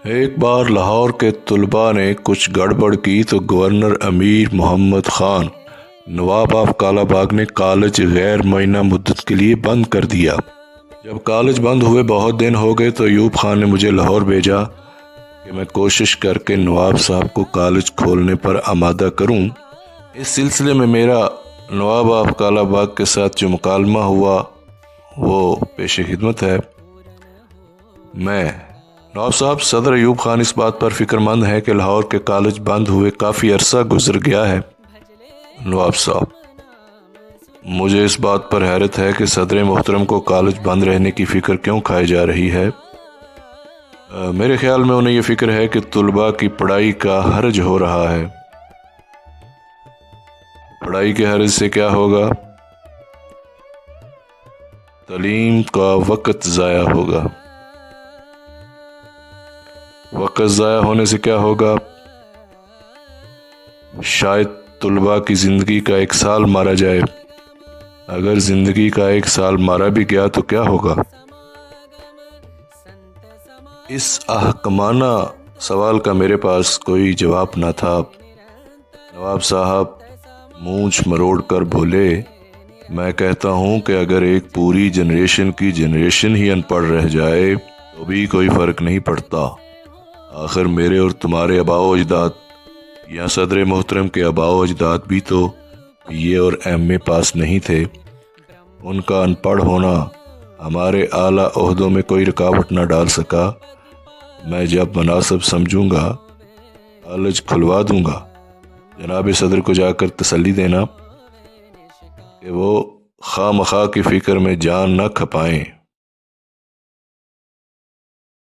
ایک بار لاہور کے طلباء نے کچھ گڑبڑ کی تو governor Amir Muhammad Khan Nawab of Kala Bagh نے کالج غیر معینہ مدت کے لیے بند کر دیا۔ جب کالج بند ہوئے بہت دن ہو گئے تو ایوب خان نے مجھے لاہور بھیجا کہ میں کوشش کر کے نواب صاحب کو کالج کھولنے پر آمادہ کروں۔ اس سلسلے میں میرا نواب آف کالا باغ کے ساتھ جو مکالمہ ہوا وہ پیش خدمت ہے۔ میں نواب صاحب، صدر ایوب خان اس بات پر فکر مند ہے کہ لاہور کے کالج بند ہوئے کافی عرصہ گزر گیا ہے۔ نواب صاحب: مجھے اس بات پر حیرت ہے کہ صدر محترم کو کالج بند رہنے کی فکر کیوں کھائی جا رہی ہے۔ میرے خیال میں انہیں یہ فکر ہے کہ طلباء کی پڑھائی کا حرج ہو رہا ہے۔ پڑھائی کے حرج سے کیا ہوگا؟ تعلیم کا وقت ضائع ہوگا۔ وقت ضائع ہونے سے کیا ہوگا؟ شاید طلباء کی زندگی کا 1 سال مارا جائے۔ اگر زندگی کا 1 سال مارا بھی گیا تو کیا ہوگا؟ اس احمقانہ سوال کا میرے پاس کوئی جواب نہ تھا۔ نواب صاحب مونچھ مروڑ کر بولے، میں کہتا ہوں کہ اگر ایک پوری جنریشن ہی ان پڑھ رہ جائے تو بھی کوئی فرق نہیں پڑتا۔ آخر میرے اور تمہارے آباء و اجداد یا صدر محترم کے آباء و اجداد بھی تو یہ اور ایم اے پاس نہیں تھے۔ ان کا ان پڑھ ہونا ہمارے اعلیٰ عہدوں میں کوئی رکاوٹ نہ ڈال سکا۔ میں جب مناسب سمجھوں گا کالج کھلوا دوں گا۔ جناب صدر کو جا کر تسلی دینا کہ وہ خواہ مخواہ کی فکر میں جان نہ کھپائیں۔